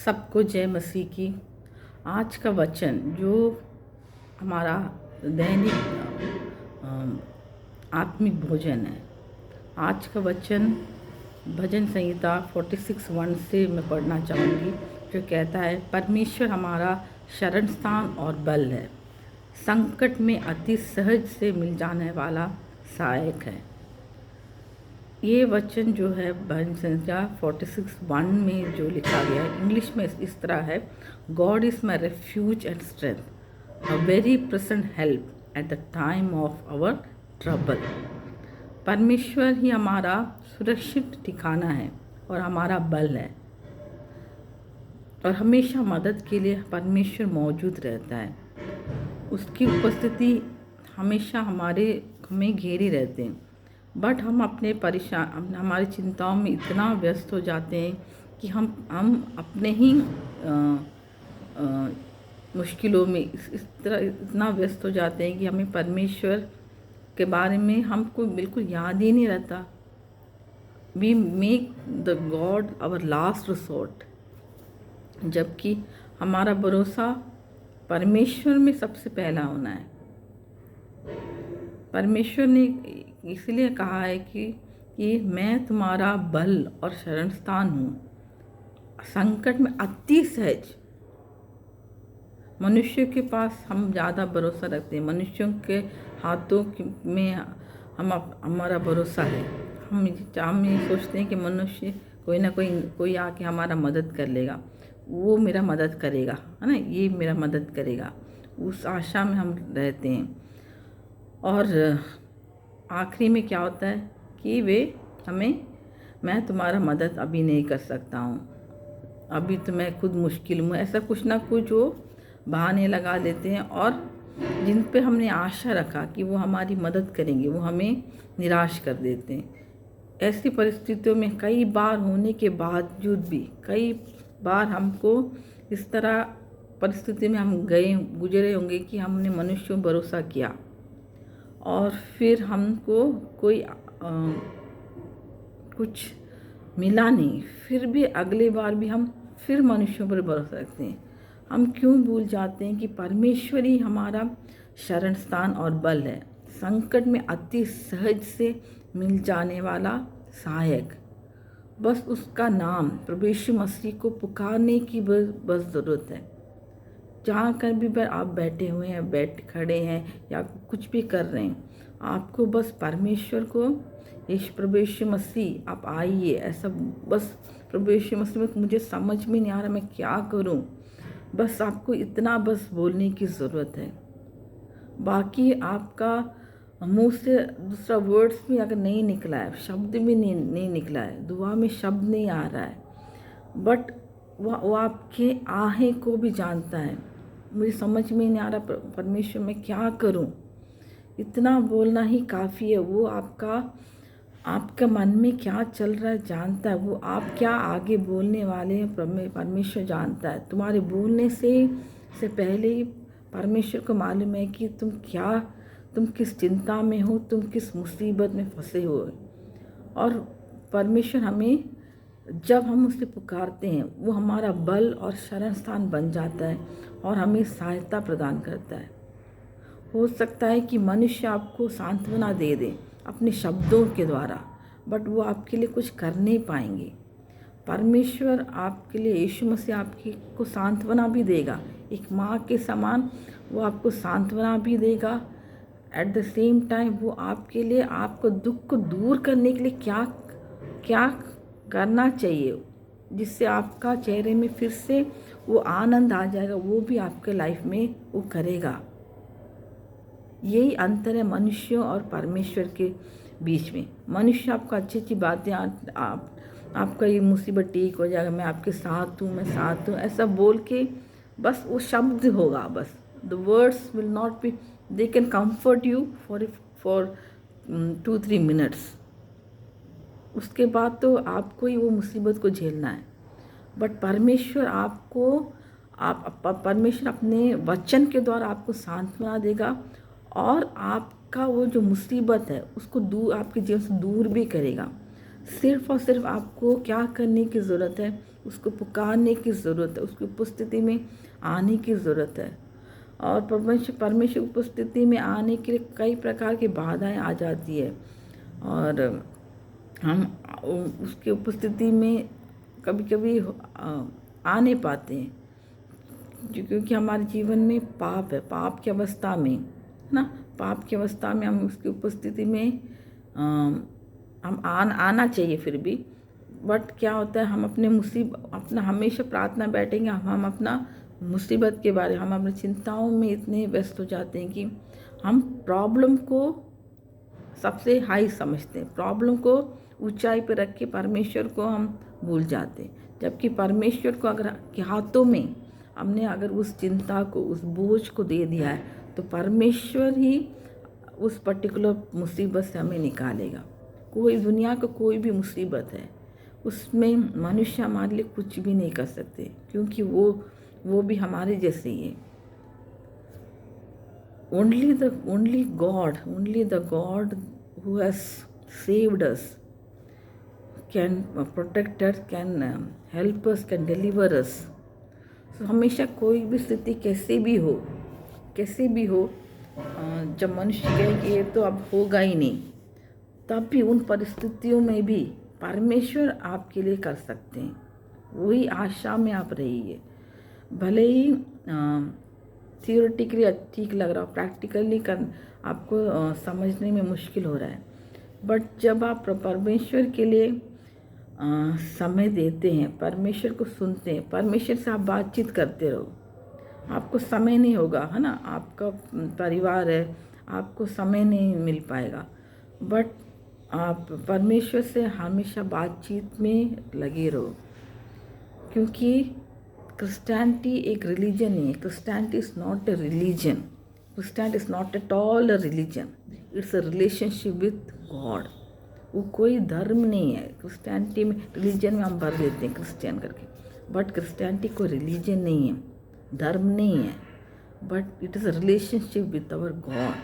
सबको जय मसीह की। आज का वचन जो हमारा दैनिक आत्मिक भोजन है, आज का वचन भजन संहिता 46:1 से मैं पढ़ना चाहूँगी, जो कहता है, परमेश्वर हमारा शरण स्थान और बल है, संकट में अति सहज से मिल जाने वाला सहायक है। ये वचन जो है भजन संहिता 46:1 में जो लिखा गया है, इंग्लिश में इस तरह है, God is my refuge and strength, a very present help at the time of our trouble. परमेश्वर ही हमारा सुरक्षित ठिकाना है और हमारा बल है, और हमेशा मदद के लिए परमेश्वर मौजूद रहता है। उसकी उपस्थिति हमेशा हमें घेरे रहते हैं। बट हम हमारी चिंताओं में इतना व्यस्त हो जाते हैं कि हम अपने ही मुश्किलों में इस तरह इतना व्यस्त हो जाते हैं कि हमें परमेश्वर के बारे में हमको बिल्कुल याद ही नहीं रहता। We make the God our last resort, जबकि हमारा भरोसा परमेश्वर में सबसे पहला होना है। परमेश्वर ने इसलिए कहा है कि मैं तुम्हारा बल और शरण स्थान हूँ, संकट में अति सहज। मनुष्य के पास हम ज़्यादा भरोसा रखते हैं, मनुष्यों के हाथों में हमारा भरोसा है। हम ये सोचते हैं कि मनुष्य कोई आके हमारा मदद कर लेगा, वो मेरा मदद करेगा, है ना, ये मेरा मदद करेगा, उस आशा में हम रहते हैं। और आखिरी में क्या होता है कि मैं तुम्हारा मदद अभी नहीं कर सकता हूँ, अभी तो मैं खुद मुश्किल में, ऐसा कुछ ना कुछ वो बहाने लगा देते हैं, और जिन पे हमने आशा रखा कि वो हमारी मदद करेंगे, वो हमें निराश कर देते हैं। ऐसी परिस्थितियों में कई बार होने के बावजूद भी कई बार हमको इस तरह परिस्थिति में हम गुजरे होंगे कि हमने मनुष्यों पर भरोसा किया और फिर हमको कोई कुछ मिला नहीं, फिर भी अगली बार भी हम फिर मनुष्यों पर भरोसा रखते हैं। हम क्यों भूल जाते हैं कि परमेश्वर ही हमारा शरण स्थान और बल है, संकट में अति सहज से मिल जाने वाला सहायक। बस उसका नाम प्रभु यीशु मसीह को पुकारने की बस ज़रूरत है। जहाँ कर भी आप बैठे हुए हैं, खड़े हैं या कुछ भी कर रहे हैं, आपको बस परमेश्वर को, प्रभु यीशु मसीह आप आइए, ऐसा बस प्रभु यीशु मसीह में मुझे समझ में नहीं आ रहा मैं क्या करूं, बस आपको इतना बस बोलने की ज़रूरत है। बाकी आपका मुंह से दूसरा वर्ड्स भी अगर नहीं निकला है, शब्द भी नहीं निकला है, दुआ में शब्द नहीं आ रहा है, बट वो आपके आहें को भी जानता है। मुझे समझ में नहीं आ रहा परमेश्वर मैं क्या करूं, इतना बोलना ही काफ़ी है। वो आपका मन में क्या चल रहा है जानता है, वो आप क्या आगे बोलने वाले हैं परमेश्वर जानता है। तुम्हारे बोलने से पहले ही परमेश्वर को मालूम है कि तुम किस चिंता में हो, तुम किस मुसीबत में फंसे हो। और परमेश्वर हमें, जब हम उसे पुकारते हैं, वो हमारा बल और शरण स्थान बन जाता है और हमें सहायता प्रदान करता है। हो सकता है कि मनुष्य आपको सांत्वना दे दे अपने शब्दों के द्वारा, बट वो आपके लिए कुछ कर नहीं पाएंगे। परमेश्वर आपके लिए, यीशु मसीह आपकी को सांत्वना भी देगा, एक माँ के समान वो आपको सांत्वना भी देगा। एट द सेम टाइम वो आपके लिए, आपको दुख को दूर करने के लिए क्या करना चाहिए, जिससे आपका चेहरे में फिर से वो आनंद आ जाएगा, वो भी आपके लाइफ में वो करेगा। यही अंतर है मनुष्यों और परमेश्वर के बीच में। मनुष्य आपको अच्छी अच्छी बातें, आपका ये मुसीबत ठीक हो जाएगा, मैं आपके साथ हूँ, मैं साथ हूँ, ऐसा बोल के बस वो शब्द होगा, बस the words will not be, they can comfort you for 2-3 minutes. उसके बाद तो आपको ही वो मुसीबत को झेलना है। बट परमेश्वर परमेश्वर अपने वचन के द्वारा आपको सांत्वना देगा, और आपका वो जो मुसीबत है उसको आपके जीवन से दूर भी करेगा। सिर्फ और सिर्फ आपको क्या करने की ज़रूरत है, उसको पुकारने की ज़रूरत है, उसकी उपस्थिति में आने की ज़रूरत है। और परमेश्वर उपस्थिति में आने के लिए कई प्रकार की बाधाएं आ जाती है और हम उसकी उपस्थिति में कभी कभी आ नहीं पाते हैं, क्योंकि हमारे जीवन में पाप है। पाप की अवस्था में ना, पाप की अवस्था में हम उसकी उपस्थिति में हम आना चाहिए फिर भी, बट क्या होता है, हम अपना हमेशा प्रार्थना बैठेंगे, हम अपना मुसीबत के बारे, हम अपनी चिंताओं में इतने व्यस्त हो जाते हैं कि हम प्रॉब्लम को सबसे हाई समझते हैं, प्रॉब्लम को ऊंचाई पर रख के परमेश्वर को हम भूल जाते हैं। जबकि परमेश्वर को अगर के हाथों में हमने अगर उस चिंता को, उस बोझ को दे दिया है, तो परमेश्वर ही उस पर्टिकुलर मुसीबत से हमें निकालेगा। कोई दुनिया का कोई भी मुसीबत है, उसमें मनुष्य हमारे लिए कुछ भी नहीं कर सकते, क्योंकि वो भी हमारे जैसे ही है। only the God who has saved us can protect us, can help us, can deliver us. So हमेशा कोई भी स्थिति कैसे भी हो, जब मनुष्य कहे कि ये तो अब होगा ही नहीं, तब भी उन परिस्थितियों में भी परमेश्वर आपके लिए कर सकते हैं। वही आशा में आप रहिए। भले ही थियोरेटिकली ठीक लग रहा हो, प्रैक्टिकली आपको समझने में मुश्किल हो रहा है, बट जब आप परमेश्वर के लिए समय देते हैं, परमेश्वर को सुनते हैं, परमेश्वर से आप बातचीत करते रहो, आपको समय नहीं होगा, है ना, आपका परिवार है, आपको समय नहीं मिल पाएगा, बट आप परमेश्वर से हमेशा बातचीत में लगे रहो। क्योंकि क्रिश्चियनिटी एक रिलीजन नहीं है। Christianity is not a religion, Christianity is not at all a religion, it's a relationship with God. वो कोई धर्म नहीं है। क्रिश्चियनिटी में, रिलीजन में हम भर देते हैं क्रिश्चियन करके, बट क्रिश्चियनिटी कोई रिलीजन नहीं है, धर्म नहीं है, but it is a relationship with our God.